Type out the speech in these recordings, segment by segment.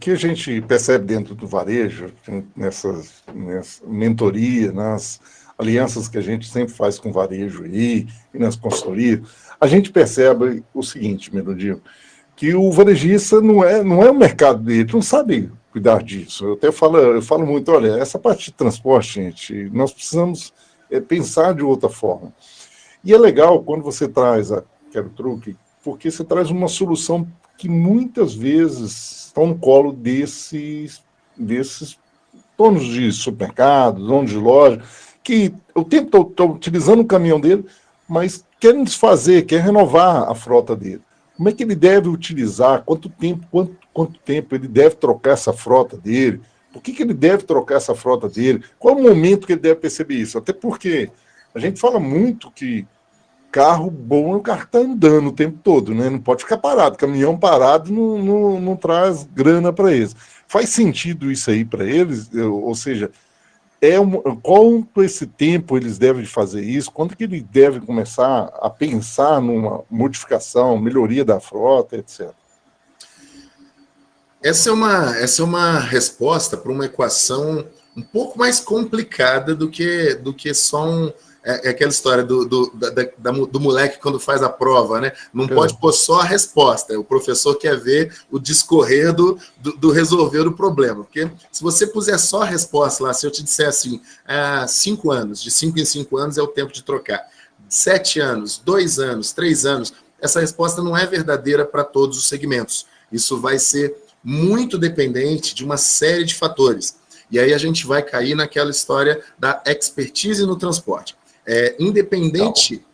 que a gente percebe dentro do varejo, nessa mentoria, nas alianças que a gente sempre faz com o varejo aí, e nas consultorias, a gente percebe o seguinte, Melodinho, que o varejista não é o mercado dele, não sabe cuidar disso. Eu falo muito, olha, essa parte de transporte, gente, nós precisamos pensar de outra forma. E é legal quando você traz a Quero Truque, porque você traz uma solução que muitas vezes estão no colo desses donos de supermercados, donos de loja, que o tempo todo estão utilizando o caminhão dele, mas querem desfazer, querem renovar a frota dele. Como é que ele deve utilizar? Quanto tempo ele deve trocar essa frota dele? Por que ele deve trocar essa frota dele? Qual o momento que ele deve perceber isso? Até porque a gente fala muito que carro bom é o carro que está andando o tempo todo, né? Não pode ficar parado. Caminhão parado não traz grana para eles. Faz sentido isso aí para eles? Ou seja, quanto esse tempo eles devem fazer isso? Quando que eles devem começar a pensar numa modificação, melhoria da frota, etc.? Essa é uma resposta para uma equação um pouco mais complicada do que só aquela história do moleque quando faz a prova, né? Não pode pôr só a resposta. O professor quer ver o discorrer do resolver o problema. Porque se você puser só a resposta lá, se eu te disser assim, 5 anos, de 5 em 5 anos é o tempo de trocar. 7 anos, 2 anos, 3 anos, essa resposta não é verdadeira para todos os segmentos. Isso vai ser muito dependente de uma série de fatores. E aí a gente vai cair naquela história da expertise no transporte. Independente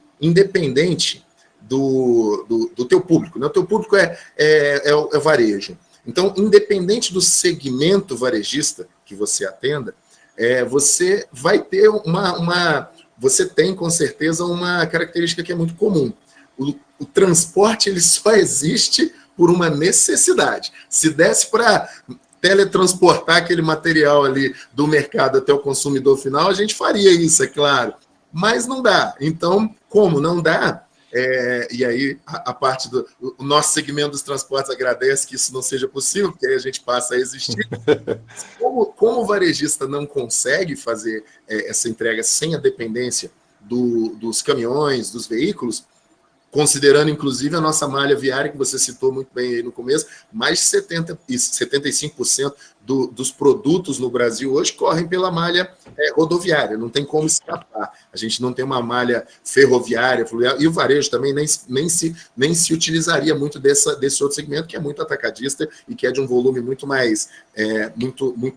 do teu público, né? O teu público é o varejo. Então, independente do segmento varejista que você atenda, você vai ter você tem, com certeza, uma característica que é muito comum. O transporte ele só existe por uma necessidade. Se desse para teletransportar aquele material ali do mercado até o consumidor final, a gente faria isso, é claro. Mas não dá. Então, como não dá, e aí a parte o nosso segmento dos transportes agradece que isso não seja possível, porque aí a gente passa a existir. Como o varejista não consegue fazer essa entrega sem a dependência dos caminhões, dos veículos, considerando, inclusive, a nossa malha viária, que você citou muito bem aí no começo, mais de 75% dos produtos no Brasil hoje correm pela malha rodoviária, não tem como escapar. A gente não tem uma malha ferroviária, fluvial, e o varejo também nem se utilizaria muito desse outro segmento, que é muito atacadista e que é de um volume muito mais,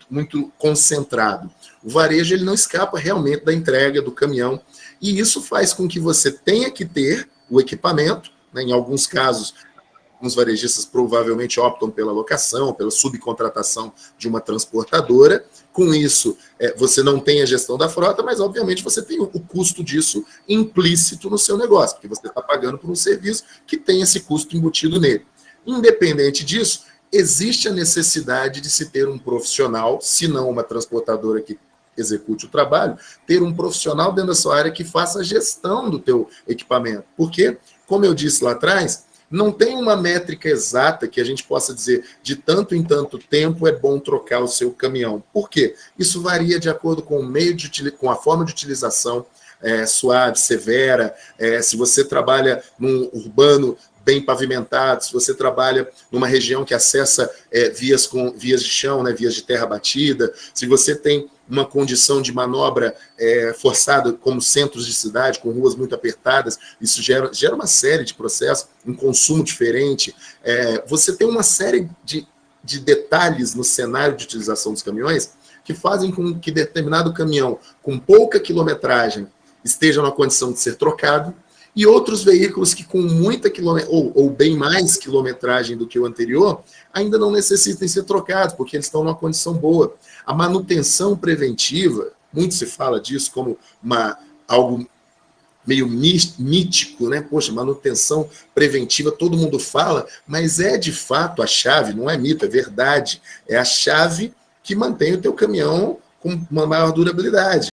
muito concentrado. O varejo ele não escapa realmente da entrega do caminhão, e isso faz com que você tenha que ter o equipamento, né? Em alguns casos, alguns varejistas provavelmente optam pela locação, pela subcontratação de uma transportadora. Com isso, você não tem a gestão da frota, mas obviamente você tem o custo disso implícito no seu negócio, porque você está pagando por um serviço que tem esse custo embutido nele. Independente disso, existe a necessidade de se ter um profissional, se não uma transportadora que execute o trabalho, ter um profissional dentro da sua área que faça a gestão do teu equipamento. Porque, como eu disse lá atrás, não tem uma métrica exata que a gente possa dizer de tanto em tanto tempo é bom trocar o seu caminhão. Por quê? Isso varia de acordo com com a forma de utilização, suave, severa, se você trabalha num urbano bem pavimentado, se você trabalha numa região que acessa vias de chão, né, vias de terra batida, se você tem uma condição de manobra forçada, como centros de cidade, com ruas muito apertadas, isso gera uma série de processos, um consumo diferente. Você tem uma série de detalhes no cenário de utilização dos caminhões que fazem com que determinado caminhão com pouca quilometragem esteja na condição de ser trocado, e outros veículos que com muita quilometragem, ou bem mais quilometragem do que o anterior, ainda não necessitem ser trocados, porque eles estão numa condição boa. A manutenção preventiva, muito se fala disso como algo meio mítico, né? Poxa, manutenção preventiva, todo mundo fala, mas é de fato a chave, não é mito, é verdade. É a chave que mantém o teu caminhão com uma maior durabilidade.